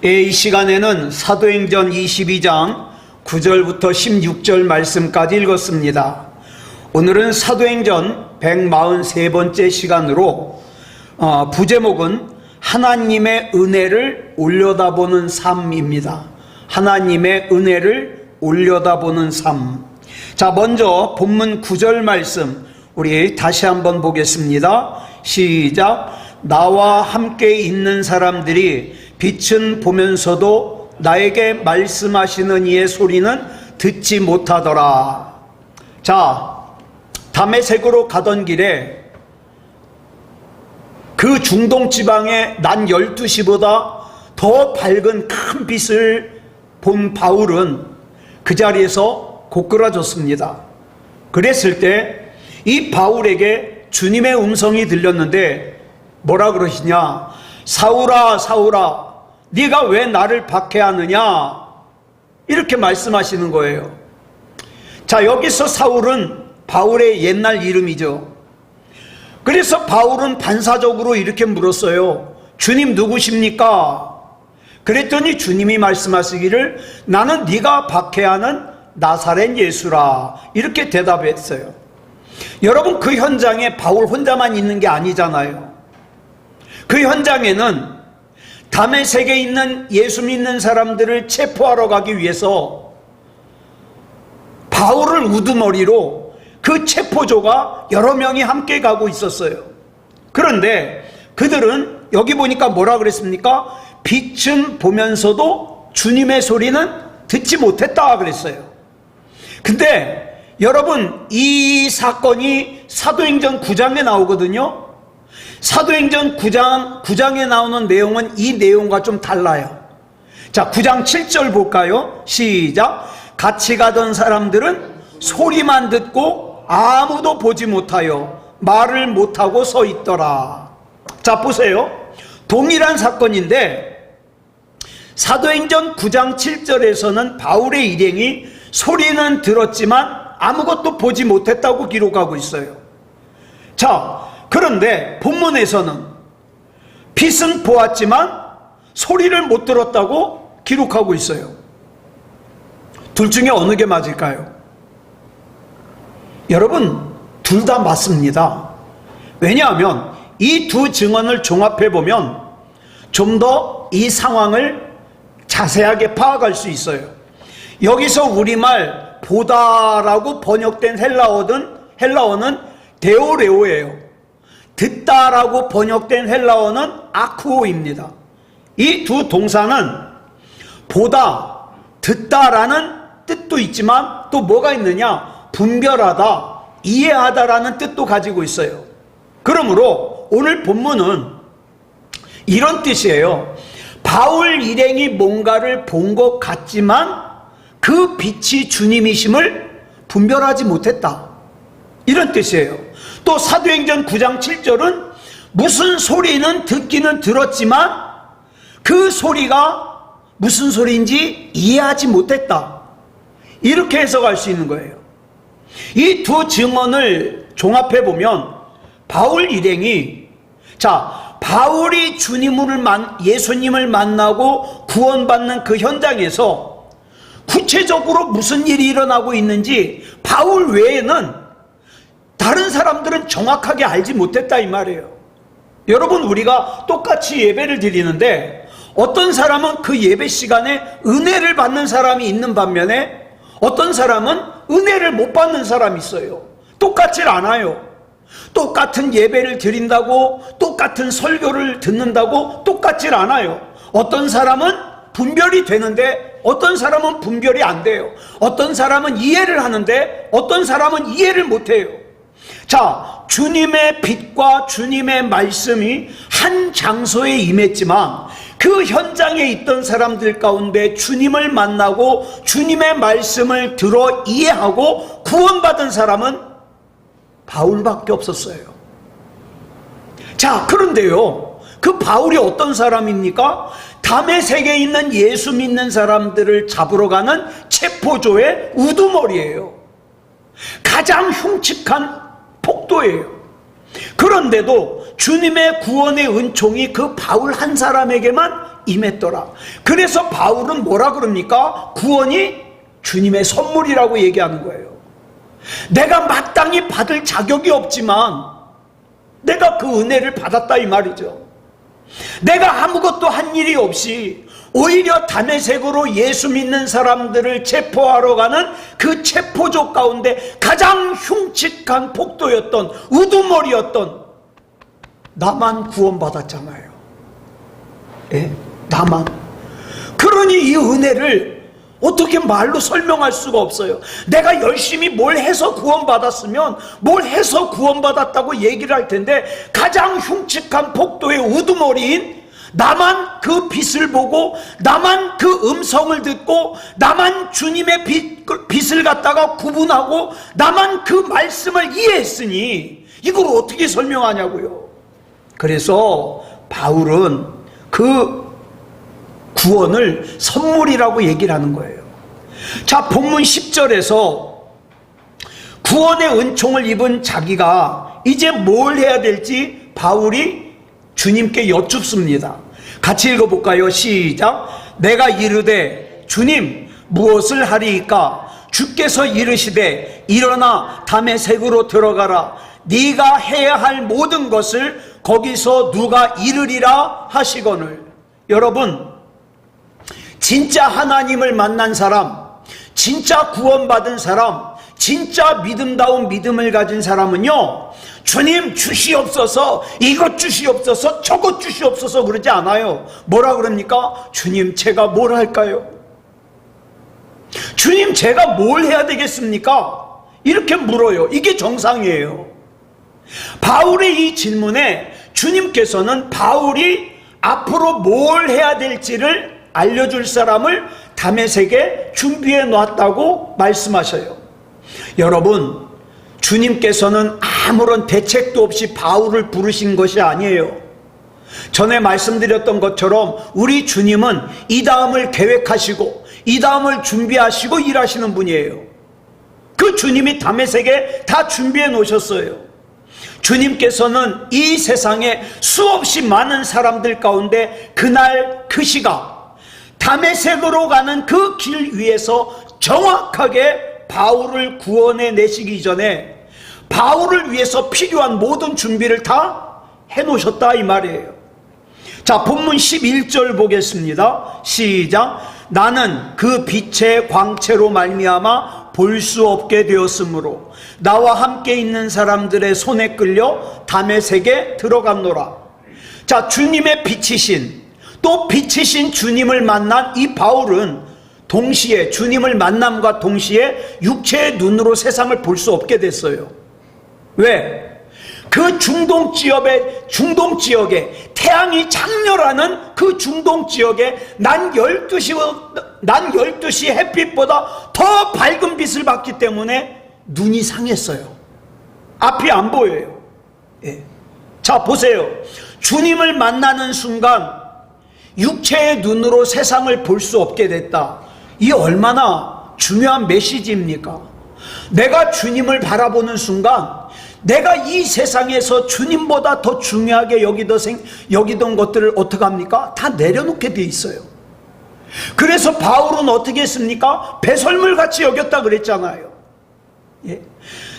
이 시간에는 사도행전 22장 9절부터 16절 말씀까지 읽었습니다. 오늘은 사도행전 143번째 시간으로 부제목은 하나님의 은혜를 올려다보는 삶입니다. 하나님의 은혜를 올려다보는 삶. 자, 먼저 본문 9절 말씀 우리 다시 한번 보겠습니다. 시작. 나와 함께 있는 사람들이 빛은 보면서도 나에게 말씀하시는 이의 소리는 듣지 못하더라. 자, 다메섹으로 가던 길에 그 중동 지방의 낮 12시보다 더 밝은 큰 빛을 본 바울은 그 자리에서 고꾸라졌습니다. 그랬을 때 이 바울에게 주님의 음성이 들렸는데 뭐라 그러시냐? 사울아, 사울아, 네가 왜 나를 박해하느냐? 이렇게 말씀하시는 거예요. 자, 여기서 사울은 바울의 옛날 이름이죠. 그래서 바울은 반사적으로 이렇게 물었어요. 주님 누구십니까? 그랬더니 주님이 말씀하시기를 나는 네가 박해하는 나사렛 예수라, 이렇게 대답했어요. 여러분, 그 현장에 바울 혼자만 있는 게 아니잖아요. 그 현장에는 다메섹에 있는 예수 믿는 사람들을 체포하러 가기 위해서 바울을 우두머리로 그 체포조가 여러 명이 함께 가고 있었어요. 그런데 그들은 여기 보니까 뭐라 그랬습니까? 빛은 보면서도 주님의 소리는 듣지 못했다 그랬어요. 근데 여러분, 이 사건이 사도행전 9장에 나오거든요. 사도행전 9장에 나오는 내용은 이 내용과 좀 달라요. 자, 9장 7절 볼까요? 시작. 같이 가던 사람들은 소리만 듣고 아무도 보지 못하여 말을 못하고 서 있더라. 자, 보세요. 동일한 사건인데 사도행전 9장 7절에서는 바울의 일행이 소리는 들었지만 아무것도 보지 못했다고 기록하고 있어요. 자, 그런데 본문에서는 빛은 보았지만 소리를 못 들었다고 기록하고 있어요. 둘 중에 어느 게 맞을까요? 여러분, 둘 다 맞습니다. 왜냐하면 이 두 증언을 종합해보면 좀 더 이 상황을 자세하게 파악할 수 있어요. 여기서 우리말 보다라고 번역된 헬라어는 데오레오예요. 듣다라고 번역된 헬라어는 아쿠오입니다. 이 두 동사는 보다, 듣다라는 뜻도 있지만 또 뭐가 있느냐? 분별하다, 이해하다라는 뜻도 가지고 있어요. 그러므로 오늘 본문은 이런 뜻이에요. 바울 일행이 뭔가를 본 것 같지만 그 빛이 주님이심을 분별하지 못했다, 이런 뜻이에요. 또 사도행전 9장 7절은 무슨 소리는 듣기는 들었지만 그 소리가 무슨 소리인지 이해하지 못했다, 이렇게 해석할 수 있는 거예요. 이 두 증언을 종합해보면 바울 일행이, 자, 바울이 예수님을 만나고 구원받는 그 현장에서 구체적으로 무슨 일이 일어나고 있는지 바울 외에는 다른 사람들은 정확하게 알지 못했다, 이 말이에요. 여러분, 우리가 똑같이 예배를 드리는데 어떤 사람은 그 예배 시간에 은혜를 받는 사람이 있는 반면에 어떤 사람은 은혜를 못 받는 사람이 있어요. 똑같지 않아요. 똑같은 예배를 드린다고, 똑같은 설교를 듣는다고 똑같지 않아요. 어떤 사람은 분별이 되는데 어떤 사람은 분별이 안 돼요. 어떤 사람은 이해를 하는데 어떤 사람은 이해를 못 해요. 자, 주님의 빛과 주님의 말씀이 한 장소에 임했지만 그 현장에 있던 사람들 가운데 주님을 만나고 주님의 말씀을 들어 이해하고 구원받은 사람은 바울밖에 없었어요. 자, 그런데요, 그 바울이 어떤 사람입니까? 다메섹에 있는 예수 믿는 사람들을 잡으러 가는 체포조의 우두머리예요. 가장 흉측한 폭도예요. 그런데도 주님의 구원의 은총이 그 바울 한 사람에게만 임했더라. 그래서 바울은 뭐라 그럽니까? 구원이 주님의 선물이라고 얘기하는 거예요. 내가 마땅히 받을 자격이 없지만 내가 그 은혜를 받았다 이 말이죠. 내가 아무것도 한 일이 없이 오히려 다메섹으로 예수 믿는 사람들을 체포하러 가는 그 체포조 가운데 가장 흉측한 폭도였던, 우두머리였던 나만 구원받았잖아요. 예? 나만. 그러니 이 은혜를 어떻게 말로 설명할 수가 없어요. 내가 열심히 뭘 해서 구원받았으면 뭘 해서 구원받았다고 얘기를 할 텐데, 가장 흉측한 폭도의 우두머리인 나만 그 빛을 보고, 나만 그 음성을 듣고, 나만 주님의 빛을 갖다가 구분하고, 나만 그 말씀을 이해했으니 이걸 어떻게 설명하냐고요. 그래서 바울은 그 구원을 선물이라고 얘기를 하는 거예요. 자, 본문 10절에서 구원의 은총을 입은 자기가 이제 뭘 해야 될지 바울이 주님께 여쭙습니다. 같이 읽어볼까요? 시작. 내가 이르되 주님 무엇을 하리이까? 주께서 이르시되 일어나 다메섹으로 들어가라. 네가 해야 할 모든 것을 거기서 누가 이르리라 하시거늘. 여러분, 진짜 하나님을 만난 사람, 진짜 구원받은 사람, 진짜 믿음다운 믿음을 가진 사람은요, 주님 주시옵소서, 이것 주시옵소서, 저것 주시옵소서 그러지 않아요. 뭐라 그럽니까? 주님 제가 뭘 할까요? 주님 제가 뭘 해야 되겠습니까? 이렇게 물어요. 이게 정상이에요. 바울의 이 질문에 주님께서는 바울이 앞으로 뭘 해야 될지를 알려줄 사람을 다메섹에 준비해 놨다고 말씀하셔요. 여러분, 주님께서는 아무런 대책도 없이 바울을 부르신 것이 아니에요. 전에 말씀드렸던 것처럼 우리 주님은 이 다음을 계획하시고 이 다음을 준비하시고 일하시는 분이에요. 그 주님이 다메섹에 다 준비해 놓으셨어요. 주님께서는 이 세상에 수없이 많은 사람들 가운데 그날 그 시각 다메섹으로 가는 그 길 위에서 정확하게 바울을 구원해 내시기 전에 바울을 위해서 필요한 모든 준비를 다 해놓으셨다 이 말이에요. 자, 본문 11절 보겠습니다. 시작. 나는 그 빛의 광채로 말미암아 볼 수 없게 되었으므로 나와 함께 있는 사람들의 손에 끌려 다메섹에 들어갔노라. 자, 주님의 빛이신, 또 빛이신 주님을 만난 이 바울은 동시에 주님을 만남과 동시에 육체의 눈으로 세상을 볼 수 없게 됐어요. 왜? 그 중동 지역에 태양이 장렬하는 그 중동 지역에 난 12시 햇빛보다 더 밝은 빛을 받기 때문에 눈이 상했어요. 앞이 안 보여요. 예. 자, 보세요. 주님을 만나는 순간 육체의 눈으로 세상을 볼 수 없게 됐다. 이 얼마나 중요한 메시지입니까? 내가 주님을 바라보는 순간 내가 이 세상에서 주님보다 더 중요하게 여기던 것들을 어떻게 합니까? 다 내려놓게 돼 있어요. 그래서 바울은 어떻게 했습니까? 배설물같이 여겼다 그랬잖아요. 예.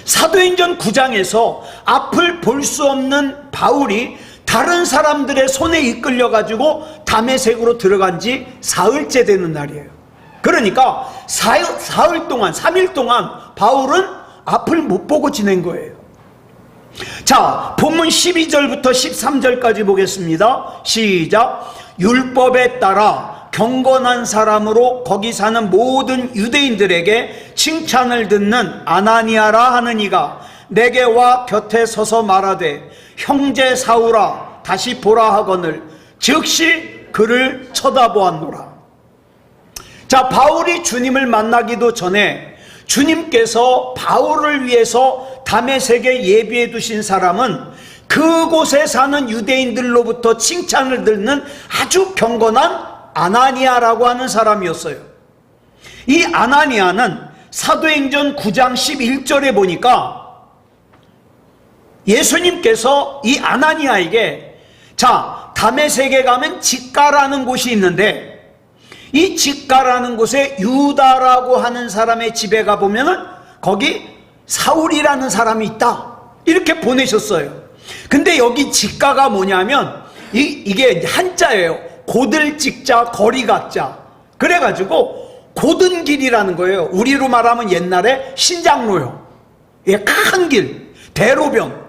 사도행전 9장에서 앞을 볼 수 없는 바울이 다른 사람들의 손에 이끌려 가지고 다메섹으로 들어간 지 사흘째 되는 날이에요. 그러니까 사흘 동안, 3일 동안 바울은 앞을 못 보고 지낸 거예요. 자, 본문 12절부터 13절까지 보겠습니다. 시작. 율법에 따라 경건한 사람으로 거기 사는 모든 유대인들에게 칭찬을 듣는 아나니아라 하는 이가 내게 와 곁에 서서 말하되 형제 사울아 다시 보라 하거늘 즉시 그를 쳐다보았노라. 자, 바울이 주님을 만나기도 전에 주님께서 바울을 위해서 다메섹에 예비해 두신 사람은 그곳에 사는 유대인들로부터 칭찬을 듣는 아주 경건한 아나니아라고 하는 사람이었어요. 이 아나니아는 사도행전 9장 11절에 보니까 예수님께서 이 아나니아에게 자, 다메섹에 가면 직가라는 곳이 있는데 이 직가라는 곳에 유다라고 하는 사람의 집에 가보면은 거기 사울이라는 사람이 있다, 이렇게 보내셨어요. 근데 여기 직가가 뭐냐면 이게 한자예요. 고들 직자 거리 각자, 그래가지고 고든 길이라는 거예요. 우리로 말하면 옛날에 신장로요. 예, 큰 길, 대로변.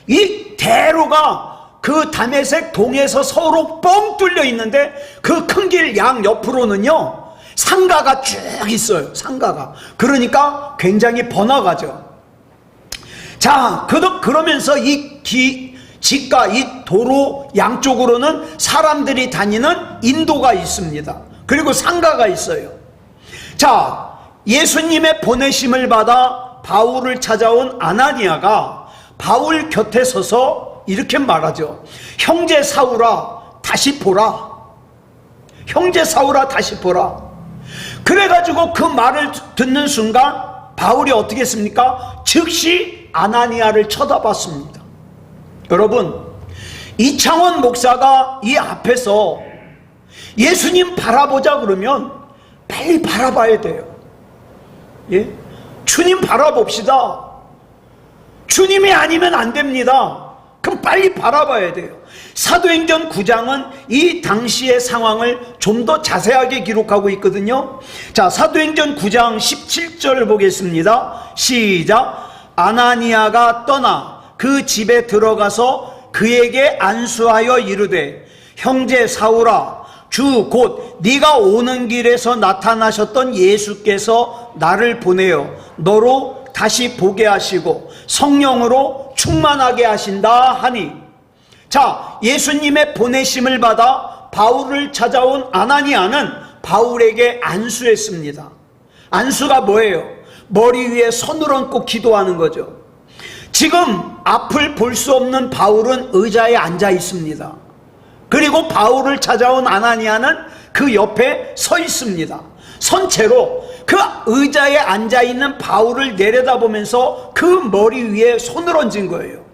이 대로가 그 다메섹 동에서 서로 뻥 뚫려 있는데 그 큰 길 양 옆으로는요 상가가 쭉 있어요. 상가가. 그러니까 굉장히 번화가죠. 자, 그러면서 이 직가, 이 도로 양쪽으로는 사람들이 다니는 인도가 있습니다. 그리고 상가가 있어요. 자, 예수님의 보내심을 받아 바울을 찾아온 아나니아가 바울 곁에 서서 이렇게 말하죠. 형제 사울아, 다시 보라. 형제 사울아, 다시 보라. 그래가지고 그 말을 듣는 순간 바울이 어떻게 했습니까? 즉시 아나니아를 쳐다봤습니다. 여러분, 이창원 목사가 이 앞에서 예수님 바라보자 그러면 빨리 바라봐야 돼요. 예? 주님 바라봅시다. 주님이 아니면 안 됩니다. 그럼 빨리 바라봐야 돼요. 사도행전 9장은 이 당시의 상황을 좀 더 자세하게 기록하고 있거든요. 자, 사도행전 9장 17절 보겠습니다. 시작. 아나니아가 떠나 그 집에 들어가서 그에게 안수하여 이르되, 형제 사울아, 주 곧 네가 오는 길에서 나타나셨던 예수께서 나를 보내어 너로 다시 보게 하시고 성령으로 충만하게 하신다 하니. 자, 예수님의 보내심을 받아 바울을 찾아온 아나니아는 바울에게 안수했습니다. 안수가 뭐예요? 머리 위에 손을 얹고 기도하는 거죠. 지금 앞을 볼 수 없는 바울은 의자에 앉아 있습니다. 그리고 바울을 찾아온 아나니아는 그 옆에 서 있습니다. 선체로 그 의자에 앉아있는 바울을 내려다보면서 그 머리 위에 손을 얹은 거예요.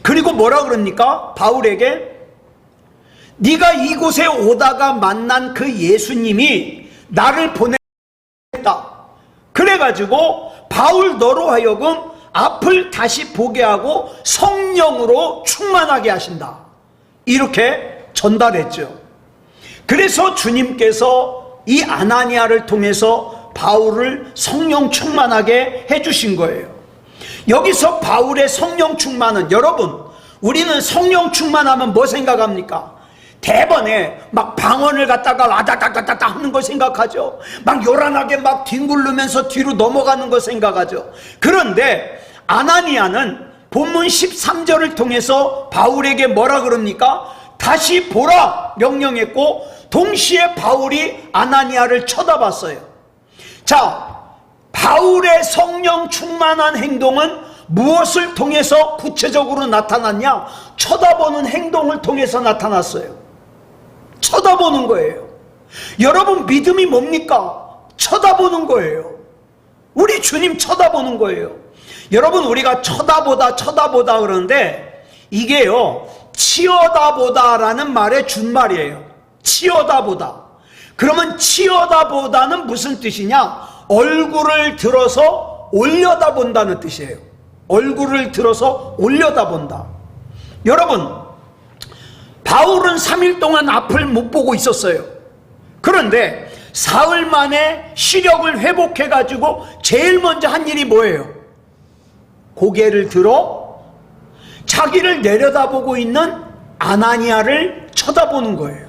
그리고 뭐라 그럽니까? 바울에게 네가 이곳에 오다가 만난 그 예수님이 나를 보냈다. 그래가지고 바울 너로 하여금 앞을 다시 보게 하고 성령으로 충만하게 하신다. 이렇게 전달했죠. 그래서 주님께서 이 아나니아를 통해서 바울을 성령 충만하게 해주신 거예요. 여기서 바울의 성령 충만은, 여러분, 우리는 성령 충만하면 뭐 생각합니까? 대번에 막 방언을 갖다가 와다다다다 하는 걸 생각하죠. 막 요란하게 막 뒹굴르면서 뒤로 넘어가는 걸 생각하죠. 그런데 아나니아는 본문 13절을 통해서 바울에게 뭐라 그럽니까? 다시 보라 명령했고 동시에 바울이 아나니아를 쳐다봤어요. 자, 바울의 성령 충만한 행동은 무엇을 통해서 구체적으로 나타났냐? 쳐다보는 행동을 통해서 나타났어요. 쳐다보는 거예요. 여러분, 믿음이 뭡니까? 쳐다보는 거예요. 우리 주님 쳐다보는 거예요. 여러분, 우리가 쳐다보다 그러는데 이게요, 치여다보다라는 말의 준말이에요. 치여다보다. 그러면 치여다보다는 무슨 뜻이냐? 얼굴을 들어서 올려다본다는 뜻이에요. 얼굴을 들어서 올려다본다. 여러분, 바울은 3일 동안 앞을 못 보고 있었어요. 그런데 사흘 만에 시력을 회복해가지고 제일 먼저 한 일이 뭐예요? 고개를 들어 자기를 내려다보고 있는 아나니아를 쳐다보는 거예요.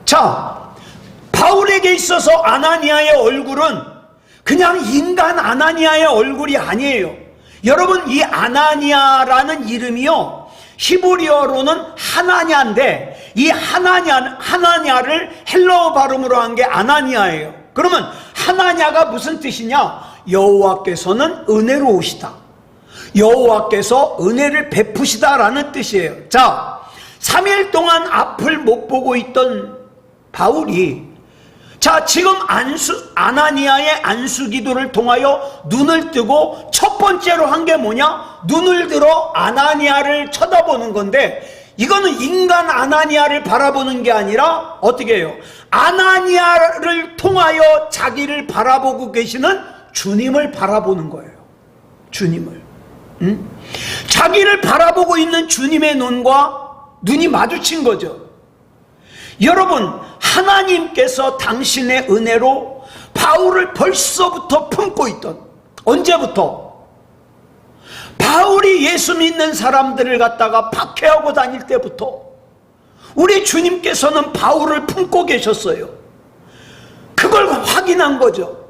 자, 바울에게 있어서 아나니아의 얼굴은 그냥 인간 아나니아의 얼굴이 아니에요. 여러분, 이 아나니아라는 이름이요, 히브리어로는 하나냐인데 이 하나냐를 헬라어 발음으로 한 게 아나니아예요. 그러면 하나냐가 무슨 뜻이냐? 여호와께서는 은혜로우시다. 여호와께서 은혜를 베푸시다라는 뜻이에요. 자, 3일 동안 앞을 못 보고 있던 바울이, 자, 지금 아나니아의 안수 기도를 통하여 눈을 뜨고 첫 번째로 한 게 뭐냐? 눈을 들어 아나니아를 쳐다보는 건데, 이거는 인간 아나니아를 바라보는 게 아니라 어떻게 해요? 아나니아를 통하여 자기를 바라보고 계시는 주님을 바라보는 거예요. 주님을. 자기를 바라보고 있는 주님의 눈이 마주친 거죠. 여러분, 하나님께서 당신의 은혜로 바울을 벌써부터 품고 있던, 언제부터? 바울이 예수 믿는 사람들을 갖다가 박해하고 다닐 때부터 우리 주님께서는 바울을 품고 계셨어요. 그걸 확인한 거죠.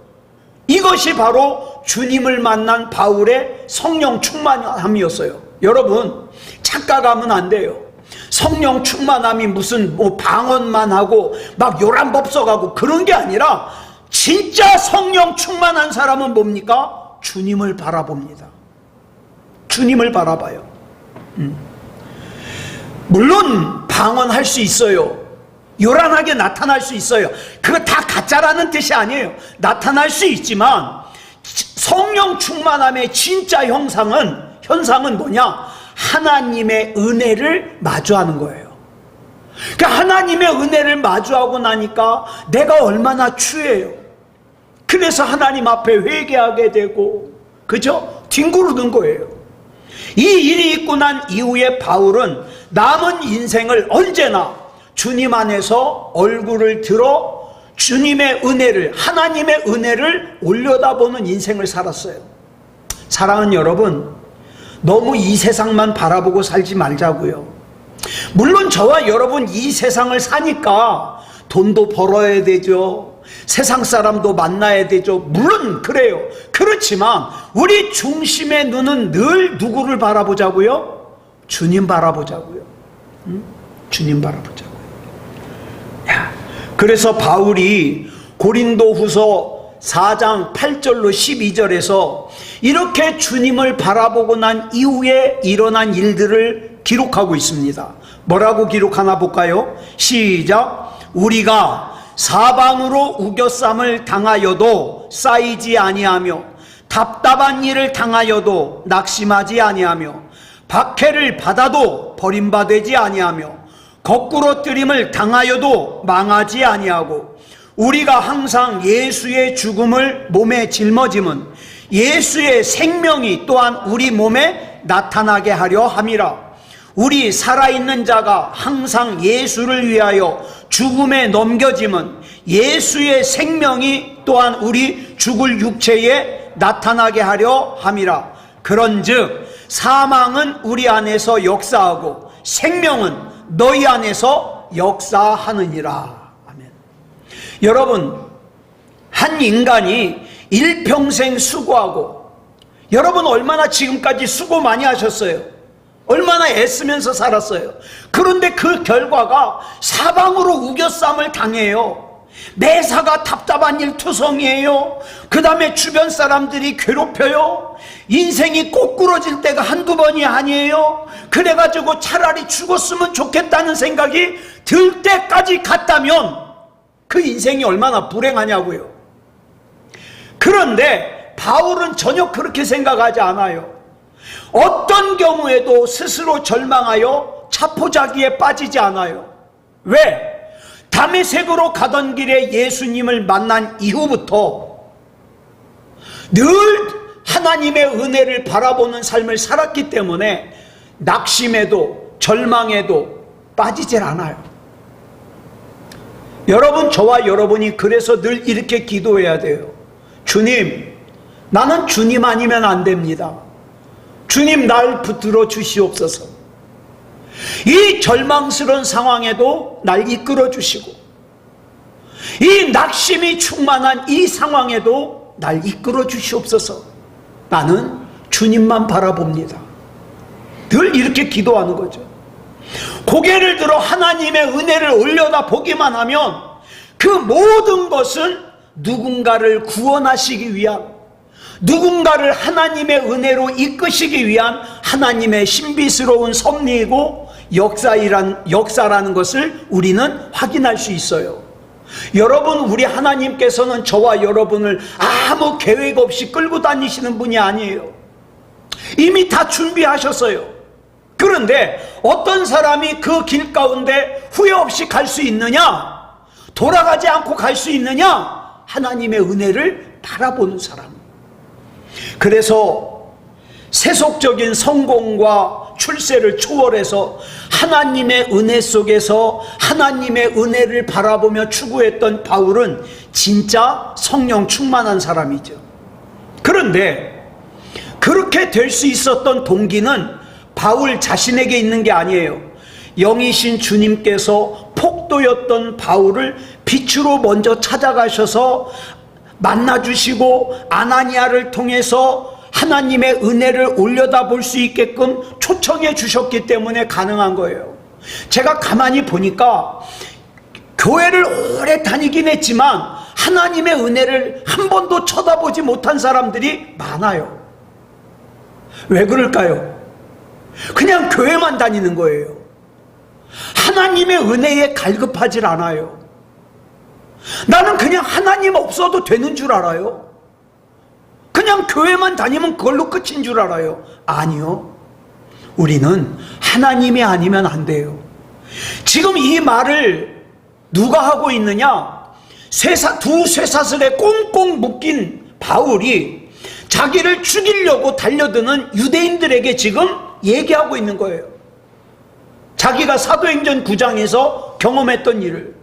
이것이 바로 주님을 만난 바울의 성령 충만함이었어요. 여러분, 착각하면 안 돼요. 성령 충만함이 무슨 방언만 하고 막 요란법석하고 그런 게 아니라, 진짜 성령 충만한 사람은 뭡니까? 주님을 바라봅니다. 주님을 바라봐요. 물론 방언할 수 있어요. 요란하게 나타날 수 있어요. 그거 다 가짜라는 뜻이 아니에요. 나타날 수 있지만 성령 충만함의 진짜 현상은 뭐냐? 하나님의 은혜를 마주하는 거예요. 그러니까 하나님의 은혜를 마주하고 나니까 내가 얼마나 추해요. 그래서 하나님 앞에 회개하게 되고, 그죠? 뒹구르는 거예요. 이 일이 있고 난 이후에 바울은 남은 인생을 언제나 주님 안에서 얼굴을 들어 주님의 은혜를, 하나님의 은혜를 올려다보는 인생을 살았어요. 사랑하는 여러분, 너무 이 세상만 바라보고 살지 말자고요. 물론 저와 여러분 이 세상을 사니까 돈도 벌어야 되죠. 세상 사람도 만나야 되죠. 물론 그래요. 그렇지만 우리 중심의 눈은 늘 누구를 바라보자고요? 주님 바라보자고요. 주님 바라보자고요. 그래서 바울이 고린도후서 4장 8절로 12절에서 이렇게 주님을 바라보고 난 이후에 일어난 일들을 기록하고 있습니다. 뭐라고 기록하나 볼까요? 시작. 우리가 사방으로 우겨쌈을 당하여도 쌓이지 아니하며 답답한 일을 당하여도 낙심하지 아니하며 박해를 받아도 버림받지 아니하며 거꾸로 뜨림을 당하여도 망하지 아니하고 우리가 항상 예수의 죽음을 몸에 짊어짐은 예수의 생명이 또한 우리 몸에 나타나게 하려 함이라. 우리 살아있는 자가 항상 예수를 위하여 죽음에 넘겨짐은 예수의 생명이 또한 우리 죽을 육체에 나타나게 하려 함이라. 그런즉 사망은 우리 안에서 역사하고 생명은 너희 안에서 역사하느니라. 아멘. 여러분, 한 인간이 일평생 수고하고, 여러분 얼마나 지금까지 수고 많이 하셨어요? 얼마나 애쓰면서 살았어요? 그런데 그 결과가 사방으로 우겨쌈을 당해요. 매사가 답답한 일투성이에요. 그 다음에 주변 사람들이 괴롭혀요. 인생이 꼬꾸러질 때가 한두 번이 아니에요. 그래가지고 차라리 죽었으면 좋겠다는 생각이 들 때까지 갔다면 그 인생이 얼마나 불행하냐고요. 그런데 바울은 전혀 그렇게 생각하지 않아요. 어떤 경우에도 스스로 절망하여 차포자기에 빠지지 않아요. 왜? 다메섹으로 가던 길에 예수님을 만난 이후부터 늘 하나님의 은혜를 바라보는 삶을 살았기 때문에 낙심에도 절망에도 빠지질 않아요. 여러분, 저와 여러분이 그래서 늘 이렇게 기도해야 돼요. 주님, 나는 주님 아니면 안 됩니다. 주님, 날 붙들어 주시옵소서. 이 절망스러운 상황에도 날 이끌어 주시고, 이 낙심이 충만한 이 상황에도 날 이끌어 주시옵소서. 나는 주님만 바라봅니다. 늘 이렇게 기도하는 거죠. 고개를 들어 하나님의 은혜를 올려다 보기만 하면 그 모든 것은 누군가를 구원하시기 위한, 누군가를 하나님의 은혜로 이끄시기 위한 하나님의 신비스러운 섭리이고 역사라는 것을 우리는 확인할 수 있어요. 여러분, 우리 하나님께서는 저와 여러분을 아무 계획 없이 끌고 다니시는 분이 아니에요. 이미 다 준비하셨어요. 그런데 어떤 사람이 그 길 가운데 후회 없이 갈 수 있느냐? 돌아가지 않고 갈 수 있느냐? 하나님의 은혜를 바라보는 사람. 그래서 세속적인 성공과 출세를 초월해서 하나님의 은혜 속에서 하나님의 은혜를 바라보며 추구했던 바울은 진짜 성령 충만한 사람이죠. 그런데 그렇게 될 수 있었던 동기는 바울 자신에게 있는 게 아니에요. 영이신 주님께서 폭도였던 바울을 빛으로 먼저 찾아가셔서 만나주시고 아나니아를 통해서 하나님의 은혜를 올려다볼 수 있게끔 초청해 주셨기 때문에 가능한 거예요. 제가 가만히 보니까 교회를 오래 다니긴 했지만 하나님의 은혜를 한 번도 쳐다보지 못한 사람들이 많아요. 왜 그럴까요? 그냥 교회만 다니는 거예요. 하나님의 은혜에 갈급하질 않아요. 나는 그냥 하나님 없어도 되는 줄 알아요. 그냥 교회만 다니면 그걸로 끝인 줄 알아요. 아니요. 우리는 하나님이 아니면 안 돼요. 지금 이 말을 누가 하고 있느냐? 두 쇠사슬에 꽁꽁 묶인 바울이 자기를 죽이려고 달려드는 유대인들에게 지금 얘기하고 있는 거예요. 자기가 사도행전 9장에서 경험했던 일을.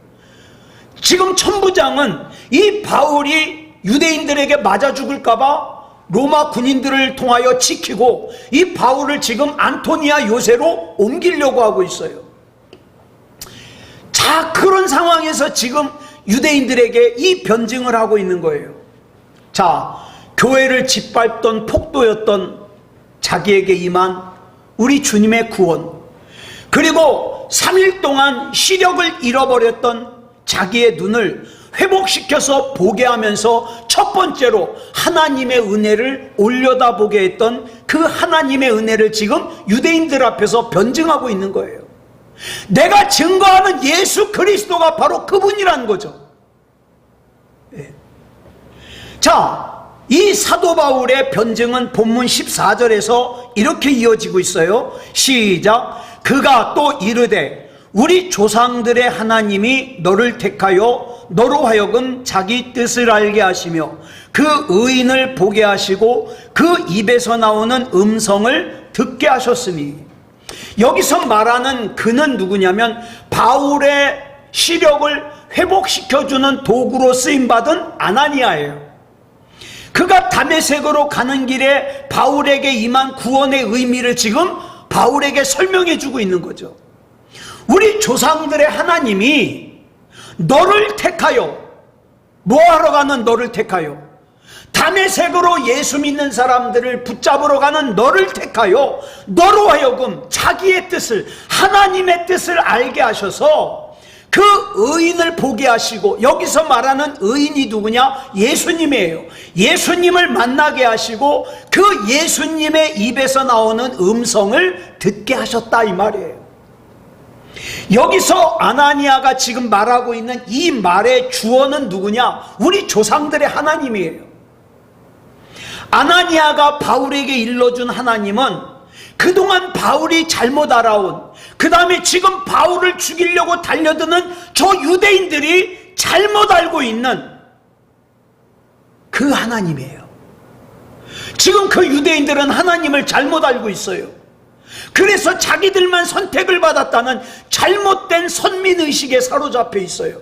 지금 천부장은 이 바울이 유대인들에게 맞아 죽을까봐 로마 군인들을 통하여 지키고 이 바울을 지금 안토니아 요새로 옮기려고 하고 있어요. 자, 그런 상황에서 지금 유대인들에게 이 변증을 하고 있는 거예요. 자, 교회를 짓밟던 폭도였던 자기에게 임한 우리 주님의 구원, 그리고 3일 동안 시력을 잃어버렸던 자기의 눈을 회복시켜서 보게 하면서 첫 번째로 하나님의 은혜를 올려다보게 했던 그 하나님의 은혜를 지금 유대인들 앞에서 변증하고 있는 거예요. 내가 증거하는 예수 그리스도가 바로 그분이라는 거죠. 네. 자, 이 사도 바울의 변증은 본문 14절에서 이렇게 이어지고 있어요. 시작. 그가 또 이르되 우리 조상들의 하나님이 너를 택하여 너로 하여금 자기 뜻을 알게 하시며 그 의인을 보게 하시고 그 입에서 나오는 음성을 듣게 하셨으니. 여기서 말하는 그는 누구냐면 바울의 시력을 회복시켜주는 도구로 쓰임받은 아나니아예요. 그가 다메섹으로 가는 길에 바울에게 임한 구원의 의미를 지금 바울에게 설명해 주고 있는 거죠. 우리 조상들의 하나님이 너를 택하여, 뭐하러 가는 너를 택하여, 다메섹으로 예수 믿는 사람들을 붙잡으러 가는 너를 택하여 너로 하여금 자기의 뜻을, 하나님의 뜻을 알게 하셔서 그 의인을 보게 하시고, 여기서 말하는 의인이 누구냐? 예수님이에요. 예수님을 만나게 하시고 그 예수님의 입에서 나오는 음성을 듣게 하셨다, 이 말이에요. 여기서 아나니아가 지금 말하고 있는 이 말의 주어는 누구냐? 우리 조상들의 하나님이에요. 아나니아가 바울에게 일러준 하나님은 그동안 바울이 잘못 알아온, 그 다음에 지금 바울을 죽이려고 달려드는 저 유대인들이 잘못 알고 있는 그 하나님이에요. 지금 그 유대인들은 하나님을 잘못 알고 있어요. 그래서 자기들만 선택을 받았다는 잘못된 선민의식에 사로잡혀 있어요.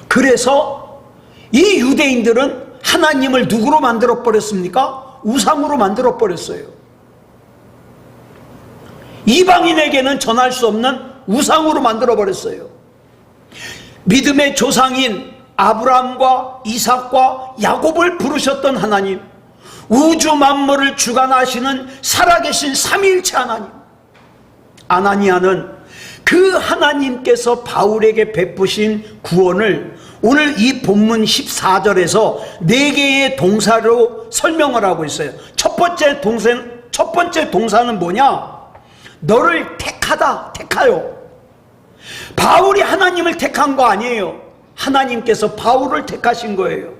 그래서 이 유대인들은 하나님을 누구로 만들어버렸습니까? 우상으로 만들어버렸어요. 이방인에게는 전할 수 없는 우상으로 만들어버렸어요. 믿음의 조상인 아브라함과 이삭과 야곱을 부르셨던 하나님, 우주 만물을 주관하시는 살아계신 삼위일체 하나님, 아나니아는 그 하나님께서 바울에게 베푸신 구원을 오늘 이 본문 14절에서 4개의 동사로 설명을 하고 있어요. 첫 번째 동사는 뭐냐? 너를 택하다, 택하여. 바울이 하나님을 택한 거 아니에요. 하나님께서 바울을 택하신 거예요.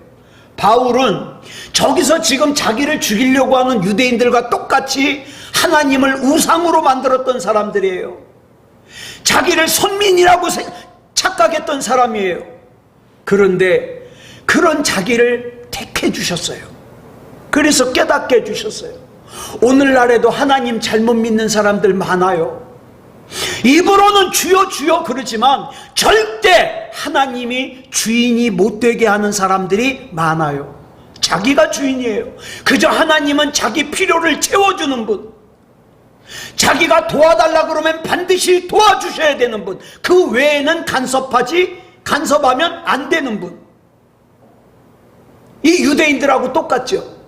바울은 저기서 지금 자기를 죽이려고 하는 유대인들과 똑같이 하나님을 우상으로 만들었던 사람들이에요. 자기를 선민이라고 착각했던 사람이에요. 그런데 그런 자기를 택해 주셨어요. 그래서 깨닫게 해주셨어요. 오늘날에도 하나님 잘못 믿는 사람들 많아요. 입으로는 주여 주여 그러지만 절대 하나님이 주인이 못되게 하는 사람들이 많아요. 자기가 주인이에요. 그저 하나님은 자기 필요를 채워주는 분, 자기가 도와달라 그러면 반드시 도와주셔야 되는 분, 그 외에는 간섭하면 안 되는 분. 이 유대인들하고 똑같죠.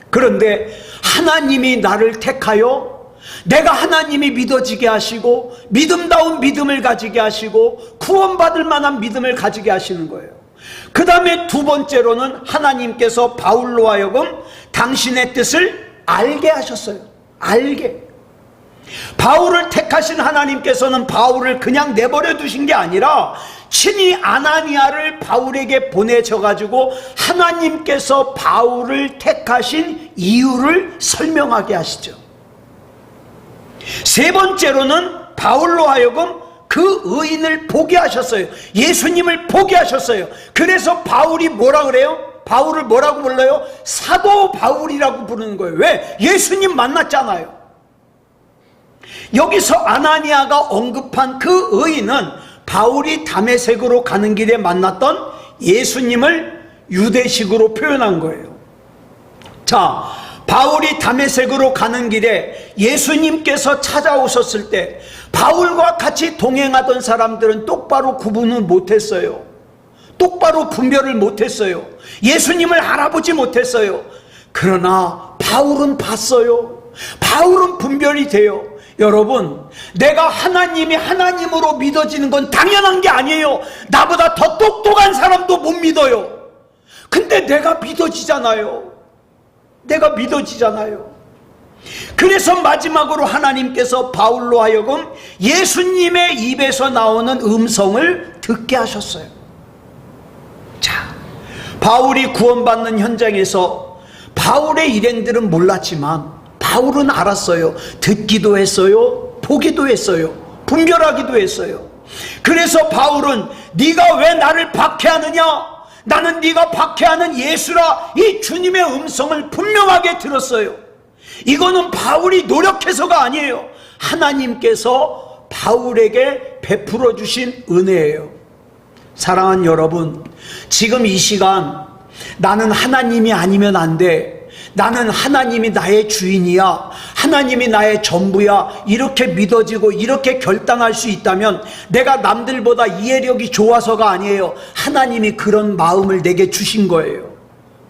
그런데 하나님이 나를 택하여 내가 하나님이 믿어지게 하시고 믿음다운 믿음을 가지게 하시고 구원받을 만한 믿음을 가지게 하시는 거예요. 그 다음에 두 번째로는 하나님께서 바울로 하여금 당신의 뜻을 알게 하셨어요. 알게. 바울을 택하신 하나님께서는 바울을 그냥 내버려 두신 게 아니라 친히 아나니아를 바울에게 보내셔가지고 하나님께서 바울을 택하신 이유를 설명하게 하시죠. 세 번째로는 바울로 하여금 그 의인을 보게 하셨어요. 예수님을 보게 하셨어요. 그래서 바울이 뭐라 그래요? 바울을 뭐라고 불러요? 사도 바울이라고 부르는 거예요. 왜? 예수님 만났잖아요. 여기서 아나니아가 언급한 그 의인은 바울이 다메섹으로 가는 길에 만났던 예수님을 유대식으로 표현한 거예요. 자, 바울이 다메섹으로 가는 길에 예수님께서 찾아오셨을 때 바울과 같이 동행하던 사람들은 똑바로 구분을 못했어요. 똑바로 분별을 못했어요. 예수님을 알아보지 못했어요. 그러나 바울은 봤어요. 바울은 분별이 돼요. 여러분, 내가 하나님이 하나님으로 믿어지는 건 당연한 게 아니에요. 나보다 더 똑똑한 사람도 못 믿어요. 근데 내가 믿어지잖아요. 내가 믿어지잖아요. 그래서 마지막으로 하나님께서 바울로 하여금 예수님의 입에서 나오는 음성을 듣게 하셨어요. 자, 바울이 구원받는 현장에서 바울의 일행들은 몰랐지만 바울은 알았어요. 듣기도 했어요. 보기도 했어요. 분별하기도 했어요. 그래서 바울은 네가 왜 나를 박해하느냐? 나는 네가 박해하는 예수라. 이 주님의 음성을 분명하게 들었어요. 이거는 바울이 노력해서가 아니에요. 하나님께서 바울에게 베풀어 주신 은혜예요. 사랑하는 여러분, 지금 이 시간 나는 하나님이 아니면 안 돼, 나는 하나님이 나의 주인이야, 하나님이 나의 전부야, 이렇게 믿어지고 이렇게 결단할 수 있다면 내가 남들보다 이해력이 좋아서가 아니에요. 하나님이 그런 마음을 내게 주신 거예요.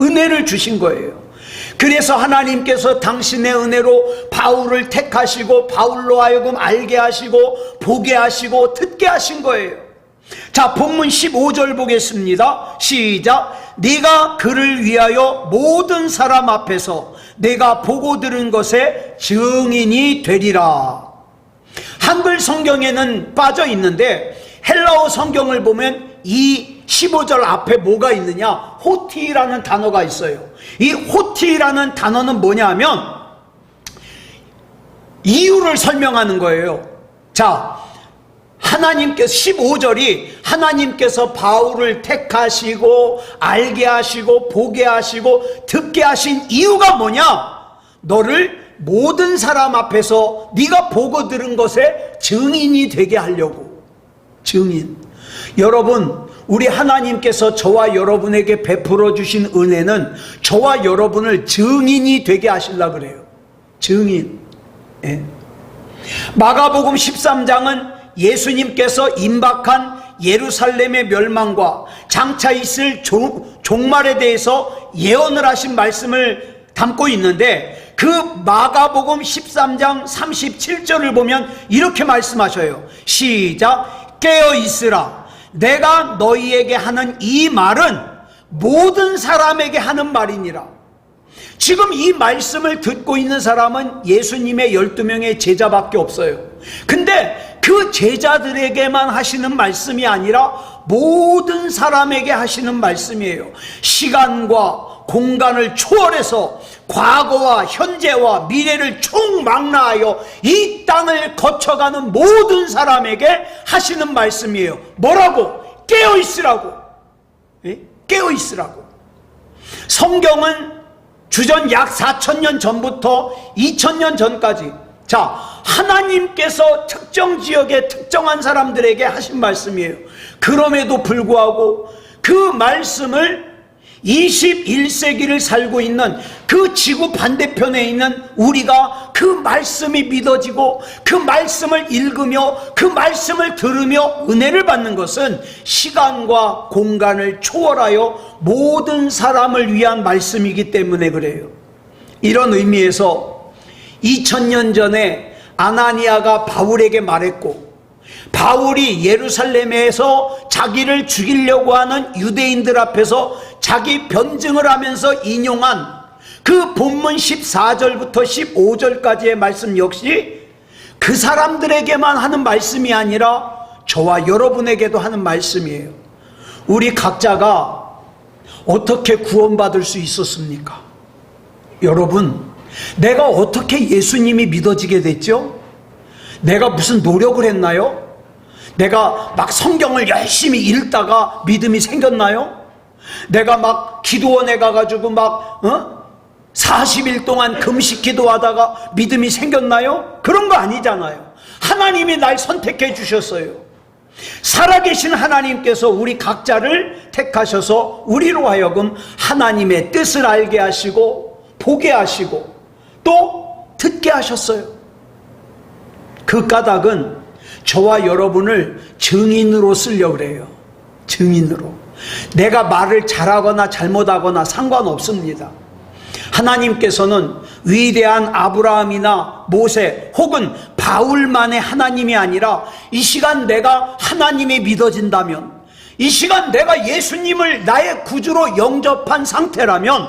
은혜를 주신 거예요. 그래서 하나님께서 당신의 은혜로 바울을 택하시고 바울로 하여금 알게 하시고 보게 하시고 듣게 하신 거예요. 자, 본문 15절 보겠습니다. 시작. 네가 그를 위하여 모든 사람 앞에서 내가 보고 들은 것에 증인이 되리라. 한글 성경에는 빠져 있는데 헬라어 성경을 보면 이 15절 앞에 뭐가 있느냐? 호티라는 단어가 있어요. 이 호티라는 단어는 뭐냐면 이유를 설명하는 거예요. 자, 하나님께서 15절이 하나님께서 바울을 택하시고 알게 하시고 보게 하시고 듣게 하신 이유가 뭐냐? 너를 모든 사람 앞에서 네가 보고 들은 것에 증인이 되게 하려고. 증인. 여러분, 우리 하나님께서 저와 여러분에게 베풀어 주신 은혜는 저와 여러분을 증인이 되게 하시려고 그래요. 증인. 예. 마가복음 13장은 예수님께서 임박한 예루살렘의 멸망과 장차 있을 종말에 대해서 예언을 하신 말씀을 담고 있는데 그 마가복음 13장 37절을 보면 이렇게 말씀하셔요. 시작. 깨어 있으라. 내가 너희에게 하는 이 말은 모든 사람에게 하는 말이니라. 지금 이 말씀을 듣고 있는 사람은 예수님의 12명의 제자밖에 없어요. 근데 그 제자들에게만 하시는 말씀이 아니라 모든 사람에게 하시는 말씀이에요. 시간과 공간을 초월해서 과거와 현재와 미래를 총망라하여 이 땅을 거쳐가는 모든 사람에게 하시는 말씀이에요. 뭐라고? 깨어있으라고. 예? 깨어있으라고. 성경은 주전 약 4,000년 전부터 2,000년 전까지, 자, 하나님께서 특정 지역의 특정한 사람들에게 하신 말씀이에요. 그럼에도 불구하고 그 말씀을 21세기를 살고 있는 그 지구 반대편에 있는 우리가 그 말씀이 믿어지고 그 말씀을 읽으며 그 말씀을 들으며 은혜를 받는 것은 시간과 공간을 초월하여 모든 사람을 위한 말씀이기 때문에 그래요. 이런 의미에서 2000년 전에 아나니아가 바울에게 말했고, 바울이 예루살렘에서 자기를 죽이려고 하는 유대인들 앞에서 자기 변증을 하면서 인용한 그 본문 14절부터 15절까지의 말씀 역시 그 사람들에게만 하는 말씀이 아니라 저와 여러분에게도 하는 말씀이에요. 우리 각자가 어떻게 구원받을 수 있었습니까? 여러분, 내가 어떻게 예수님이 믿어지게 됐죠? 내가 무슨 노력을 했나요? 내가 막 성경을 열심히 읽다가 믿음이 생겼나요? 내가 막 기도원에 가가지고 막 40일 동안 금식 기도하다가 믿음이 생겼나요? 그런 거 아니잖아요. 하나님이 날 선택해 주셨어요. 살아계신 하나님께서 우리 각자를 택하셔서 우리로 하여금 하나님의 뜻을 알게 하시고 보게 하시고 또 듣게 하셨어요. 그 까닭은 저와 여러분을 증인으로 쓰려고 그래요. 증인으로. 내가 말을 잘하거나 잘못하거나 상관없습니다. 하나님께서는 위대한 아브라함이나 모세 혹은 바울만의 하나님이 아니라 이 시간 내가 하나님이 믿어진다면, 이 시간 내가 예수님을 나의 구주로 영접한 상태라면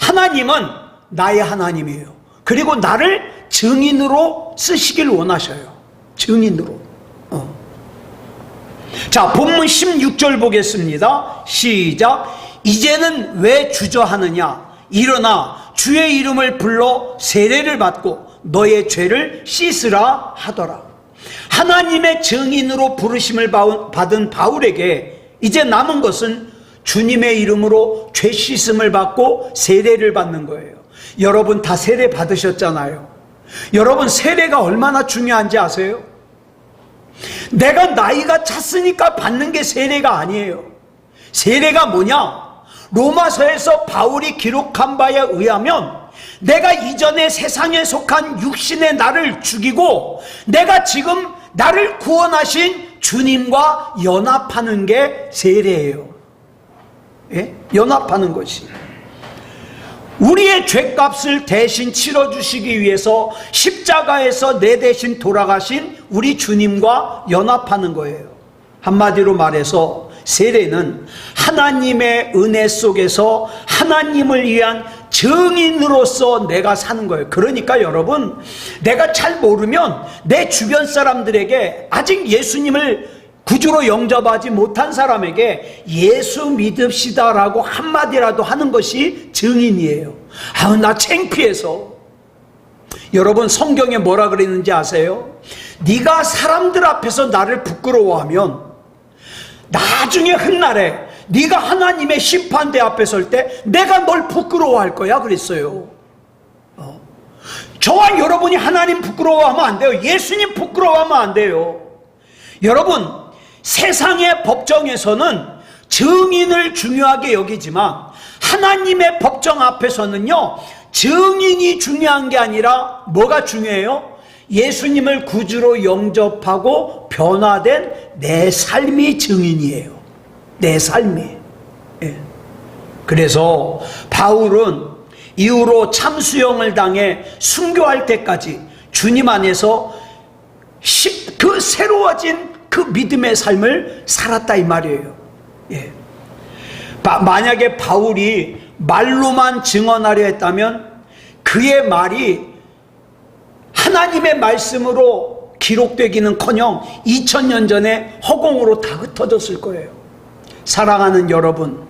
하나님은 나의 하나님이에요. 그리고 나를 증인으로 쓰시길 원하셔요. 증인으로. 자, 본문 16절 보겠습니다. 시작. 이제는 왜 주저하느냐? 일어나 주의 이름을 불러 세례를 받고 너의 죄를 씻으라 하더라. 하나님의 증인으로 부르심을 받은 바울에게 이제 남은 것은 주님의 이름으로 죄 씻음을 받고 세례를 받는 거예요. 여러분 다 세례 받으셨잖아요. 여러분 세례가 얼마나 중요한지 아세요? 내가 나이가 찼으니까 받는 게 세례가 아니에요. 세례가 뭐냐? 로마서에서 바울이 기록한 바에 의하면 내가 이전에 세상에 속한 육신의 나를 죽이고 내가 지금 나를 구원하신 주님과 연합하는 게 세례예요. 예? 연합하는 것이. 우리의 죄값을 대신 치러주시기 위해서 십자가에서 내 대신 돌아가신 우리 주님과 연합하는 거예요. 한마디로 말해서 세례는 하나님의 은혜 속에서 하나님을 위한 증인으로서 내가 사는 거예요. 그러니까 여러분, 내가 잘 모르면 내 주변 사람들에게, 아직 예수님을 구주로 영접하지 못한 사람에게 예수 믿읍시다라고 한마디라도 하는 것이 증인이에요. 아우, 나 창피해서. 여러분, 성경에 뭐라 그랬는지 아세요? 네가 사람들 앞에서 나를 부끄러워하면 나중에 훗날에 네가 하나님의 심판대 앞에 설 때 내가 널 부끄러워할 거야 그랬어요. 저와 여러분이 하나님 부끄러워하면 안 돼요. 예수님 부끄러워하면 안 돼요. 여러분, 세상의 법정에서는 증인을 중요하게 여기지만 하나님의 법정 앞에서는요, 증인이 중요한 게 아니라 뭐가 중요해요? 예수님을 구주로 영접하고 변화된 내 삶이 증인이에요. 내 삶이. 예. 그래서 바울은 이후로 참수형을 당해 순교할 때까지 주님 안에서 그 새로워진 그 믿음의 삶을 살았다 이 말이에요. 예. 만약에 바울이 말로만 증언하려 했다면 그의 말이 하나님의 말씀으로 기록되기는커녕 2000년 전에 허공으로 다 흩어졌을 거예요. 사랑하는 여러분,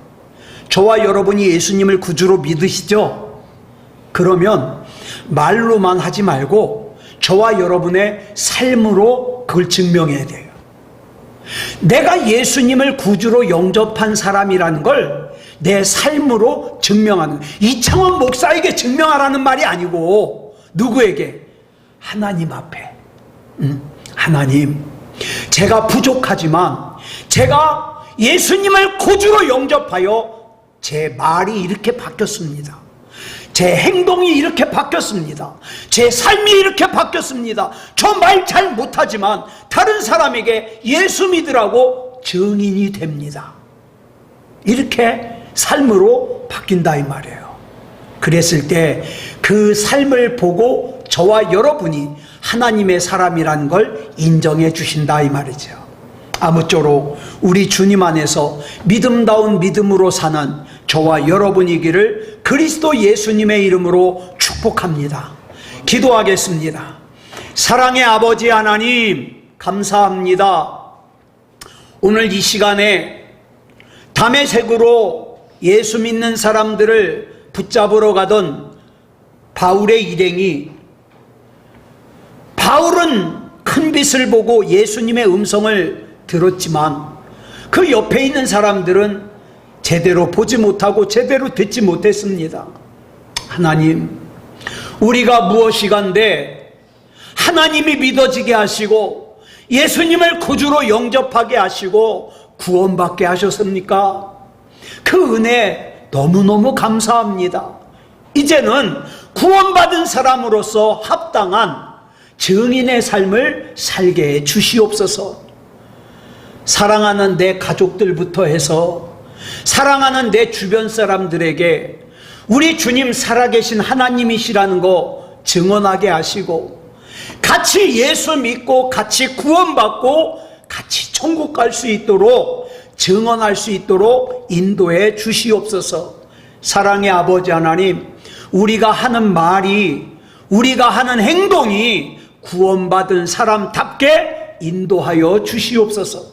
저와 여러분이 예수님을 구주로 믿으시죠? 그러면 말로만 하지 말고 저와 여러분의 삶으로 그걸 증명해야 돼요. 내가 예수님을 구주로 영접한 사람이라는 걸 내 삶으로 증명하는, 이창원 목사에게 증명하라는 말이 아니고 누구에게? 하나님 앞에. 하나님, 제가 부족하지만 제가 예수님을 구주로 영접하여 제 말이 이렇게 바뀌었습니다. 제 행동이 이렇게 바뀌었습니다. 제 삶이 이렇게 바뀌었습니다. 저 말 잘 못하지만 다른 사람에게 예수 믿으라고 증인이 됩니다. 이렇게 삶으로 바뀐다 이 말이에요. 그랬을 때 그 삶을 보고 저와 여러분이 하나님의 사람이라는 걸 인정해 주신다 이 말이죠. 아무쪼록 우리 주님 안에서 믿음다운 믿음으로 사는 저와 여러분이기를 그리스도 예수님의 이름으로 축복합니다. 기도하겠습니다. 사랑의 아버지 하나님, 감사합니다. 오늘 이 시간에 다메섹으로 예수 믿는 사람들을 붙잡으러 가던 바울의 일행이, 바울은 큰 빛을 보고 예수님의 음성을 들었지만 그 옆에 있는 사람들은 제대로 보지 못하고 제대로 듣지 못했습니다. 하나님, 우리가 무엇이간데 하나님이 믿어지게 하시고 예수님을 구주로 영접하게 하시고 구원받게 하셨습니까? 그 은혜 너무너무 감사합니다. 이제는 구원받은 사람으로서 합당한 증인의 삶을 살게 해 주시옵소서. 사랑하는 내 가족들부터 해서 사랑하는 내 주변 사람들에게 우리 주님 살아계신 하나님이시라는 거 증언하게 하시고 같이 예수 믿고 같이 구원받고 같이 천국 갈 수 있도록 증언할 수 있도록 인도해 주시옵소서. 사랑의 아버지 하나님, 우리가 하는 말이, 우리가 하는 행동이 구원받은 사람답게 인도하여 주시옵소서.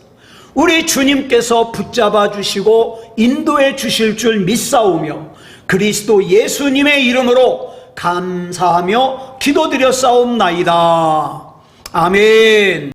우리 주님께서 붙잡아 주시고 인도해 주실 줄 믿사오며 그리스도 예수님의 이름으로 감사하며 기도드렸사옵나이다. 아멘.